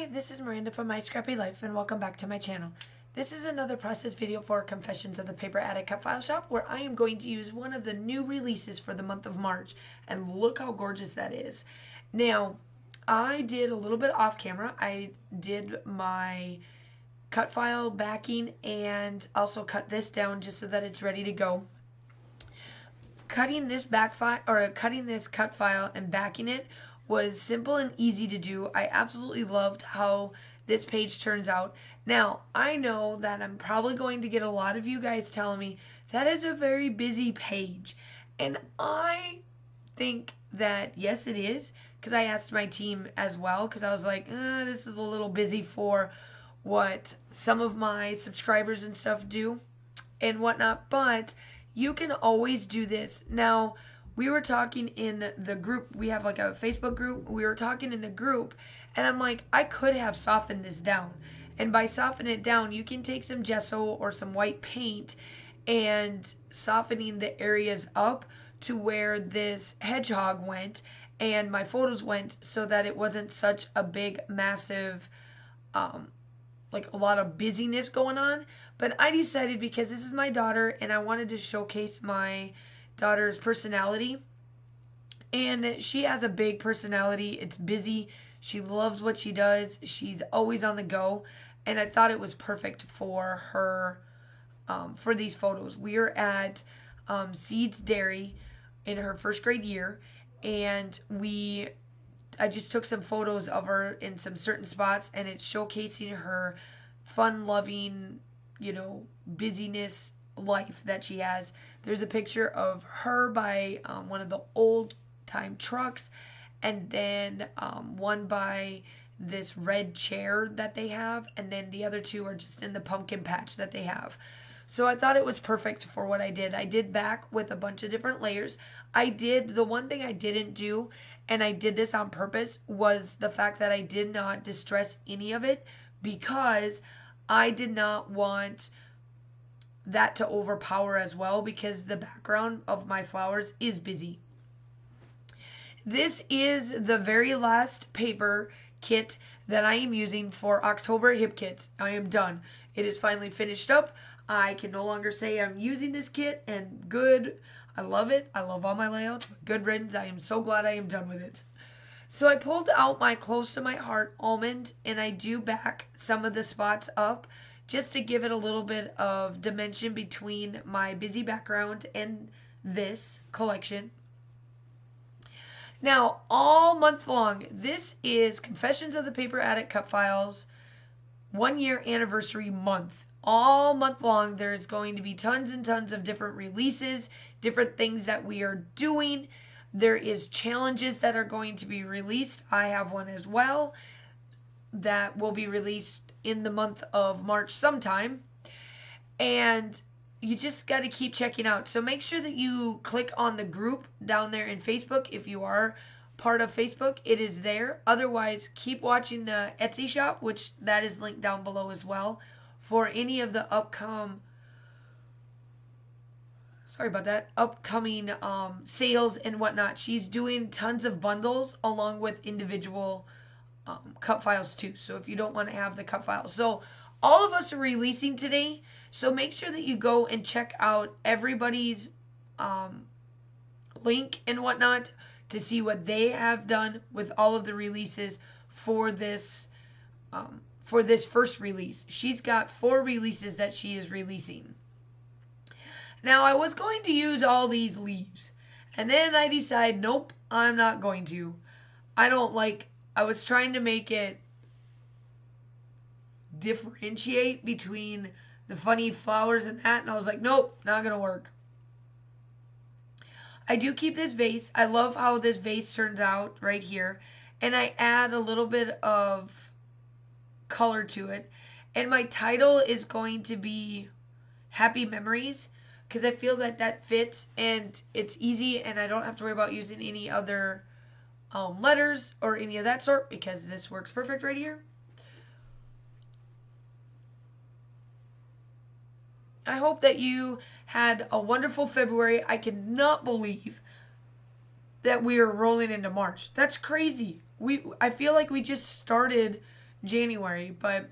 Hi, this is Miranda from My Scrappy Life, and welcome back to my channel. This is another process video for Confessions of the Paper Attic Cut File Shop, where I am going to use one of the new releases for the month of March, and look how gorgeous that is. Now, I did a little bit off camera. I did my cut file backing and also cut this down just so that it's ready to go. Cutting this cut file and backing it was simple and easy to do. I absolutely loved how this page turns out. Now, I know that I'm probably going to get a lot of you guys telling me that is a very busy page. And I think that, yes, it is, because I asked my team as well, because I was like, this is a little busy for what some of my subscribers and stuff do and whatnot, but you can always do this. Now, we were talking in the group. We have like a Facebook group. We were talking in the group, and I'm like, I could have softened this down. And by softening it down, you can take some gesso or some white paint and softening the areas up to where this hedgehog went and my photos went, so that it wasn't such a big, massive, like a lot of busyness going on. But I decided, because this is my daughter and I wanted to showcase my daughter's personality, and she has a big personality. It's busy. She loves what she does. She's always on the go, and I thought it was perfect for her, for these photos. We are at Seeds Dairy in her first grade year, and I just took some photos of her in some certain spots, and it's showcasing her fun-loving, busyness life that she has. There's a picture of her by one of the old time trucks, and then one by this red chair that they have, and then the other two are just in the pumpkin patch that they have. So I thought it was perfect for what I did. I did back with a bunch of different layers. The one thing I didn't do, and I did this on purpose, was the fact that I did not distress any of it, because I did not want that to overpower as well, because the background of my flowers is busy. This is the very last paper kit that I am using for October hip kits. I am done. It is finally finished up. I can no longer say I'm using this kit, and good. I love it. I love all my layouts. Good riddance. I am so glad I am done with it. So I pulled out my Close to My Heart almond, and I do back some of the spots up, just to give it a little bit of dimension between my busy background and this collection. Now, all month long, this is Confessions of the Paper Attic Cut Files 1 year anniversary month. All month long, there's going to be tons and tons of different releases, different things that we are doing. There is challenges that are going to be released. I have one as well that will be released in the month of March sometime, and you just got to keep checking out. So make sure that you click on the group down there in Facebook. If you are part of Facebook, it is there. Otherwise, keep watching the Etsy shop, which that is linked down below as well, for any of the upcoming sales and whatnot. She's doing tons of bundles along with individual cut files too, so if you don't want to have the cut files. So all of us are releasing today, so make sure that you go and check out everybody's link and whatnot to see what they have done with all of the releases for this first release. She's got 4 releases that she is releasing. Now, I was going to use all these leaves, and then I decided, nope, I'm not going to. I was trying to make it differentiate between the funny flowers and that, and I was like, nope, not gonna work. I do keep this vase. I love how this vase turns out right here, and I add a little bit of color to it, and my title is going to be Happy Memories, because I feel that that fits, and it's easy, and I don't have to worry about using any other letters or any of that sort, because this works perfect right here. I hope that you had a wonderful February. I cannot believe that we are rolling into March. That's crazy. I feel like we just started January, but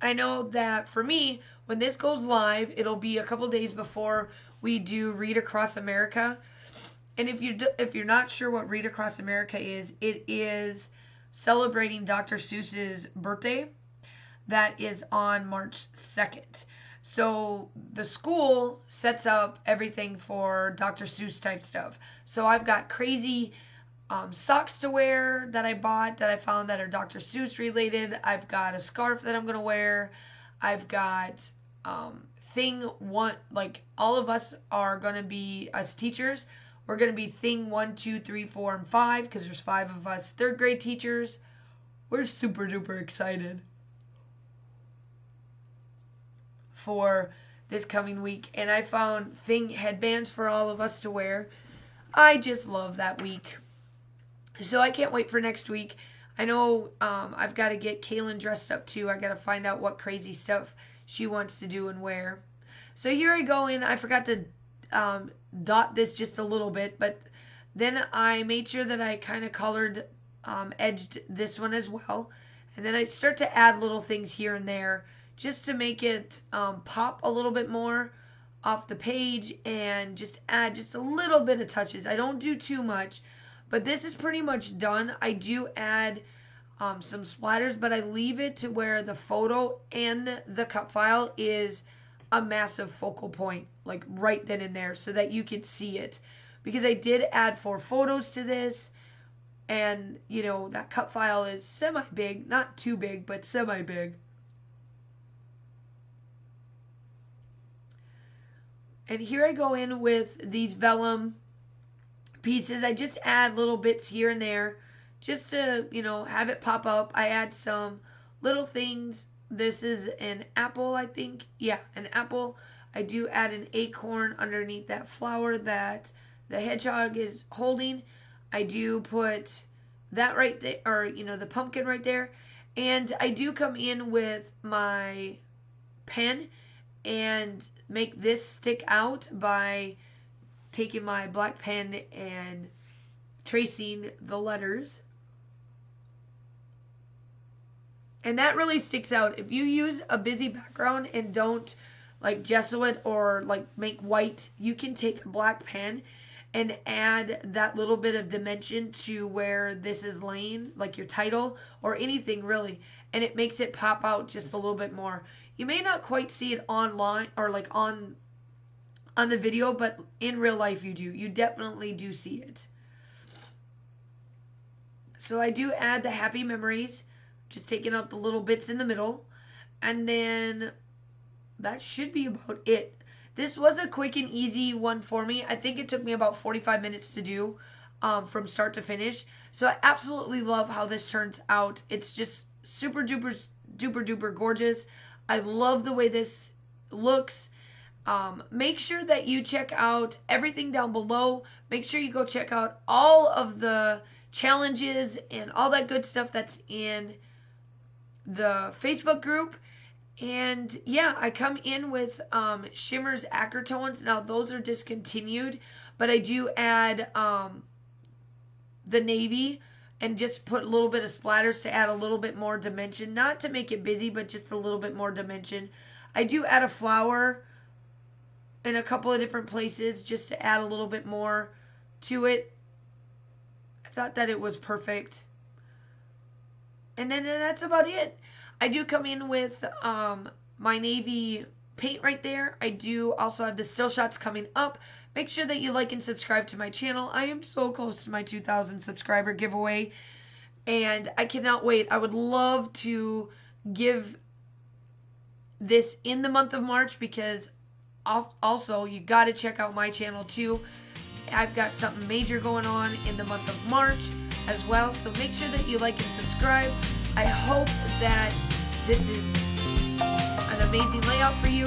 I know that for me, when this goes live, it'll be a couple days before we do Read Across America. And if you're not sure what Read Across America is, it is celebrating Dr. Seuss's birthday. That is on March 2nd. So the school sets up everything for Dr. Seuss type stuff. So I've got crazy socks to wear that I bought that I found that are Dr. Seuss related. I've got a scarf that I'm going to wear. I've got all of us are going to be, as teachers, we're going to be thing 1, 2, 3, 4, and 5 because there's 5 of us third grade teachers. We're super duper excited for this coming week. And I found thing headbands for all of us to wear. I just love that week. So I can't wait for next week. I know I've got to get Kaylin dressed up too. I got to find out what crazy stuff she wants to do and wear. So here I go in. I forgot to dot this just a little bit, but then I made sure that I kind of colored, edged this one as well. And then I start to add little things here and there just to make it pop a little bit more off the page and just add just a little bit of touches. I don't do too much, but this is pretty much done. I do add some splatters, but I leave it to where the photo and the cut file is a massive focal point, like right then and there, so that you can see it. Because I did add 4 photos to this, and you know, that cut file is semi-big, not too big, but semi-big. And here I go in with these vellum pieces. I just add little bits here and there just to, you know, have it pop up. I add some little things. This is an apple, I think. Yeah, an apple. I do add an acorn underneath that flower that the hedgehog is holding. I do put that right there, or, you know, the pumpkin right there. And I do come in with my pen and make this stick out by taking my black pen and tracing the letters. And that really sticks out. If you use a busy background and don't like gesso it or like make white, you can take a black pen and add that little bit of dimension to where this is laying, like your title or anything really, and it makes it pop out just a little bit more. You may not quite see it online or like on the video, but in real life you do. You definitely do see it. So I do add the happy memories, just taking out the little bits in the middle, and then that should be about it. This was a quick and easy one for me. I think it took me about 45 minutes to do from start to finish. So I absolutely love how this turns out. It's just super duper duper duper gorgeous. I love the way this looks. Make sure that you check out everything down below. Make sure you go check out all of the challenges and all that good stuff that's in the Facebook group. And yeah, I come in with Shimmer's Acrotones. Now those are discontinued, but I do add the navy and just put a little bit of splatters to add a little bit more dimension. Not to make it busy, but just a little bit more dimension. I do add a flower in a couple of different places just to add a little bit more to it. I thought that it was perfect. And then that's about it. I do come in with my navy paint right there. I do also have the still shots coming up. Make sure that you like and subscribe to my channel. I am so close to my 2,000 subscriber giveaway, and I cannot wait. I would love to give this in the month of March, because also you got to check out my channel too. I've got something major going on in the month of March as well, so make sure that you like and subscribe. I hope that this is an amazing layout for you,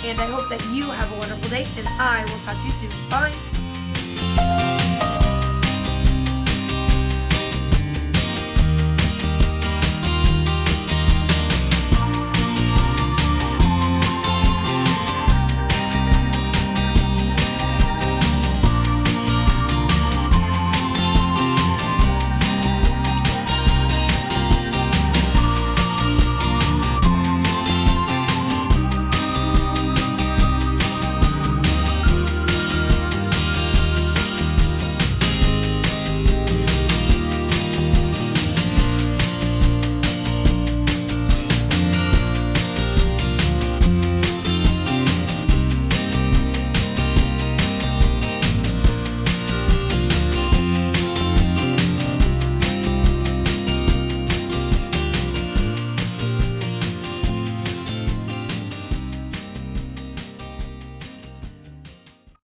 and I hope that you have a wonderful day, and I will talk to you soon. Bye!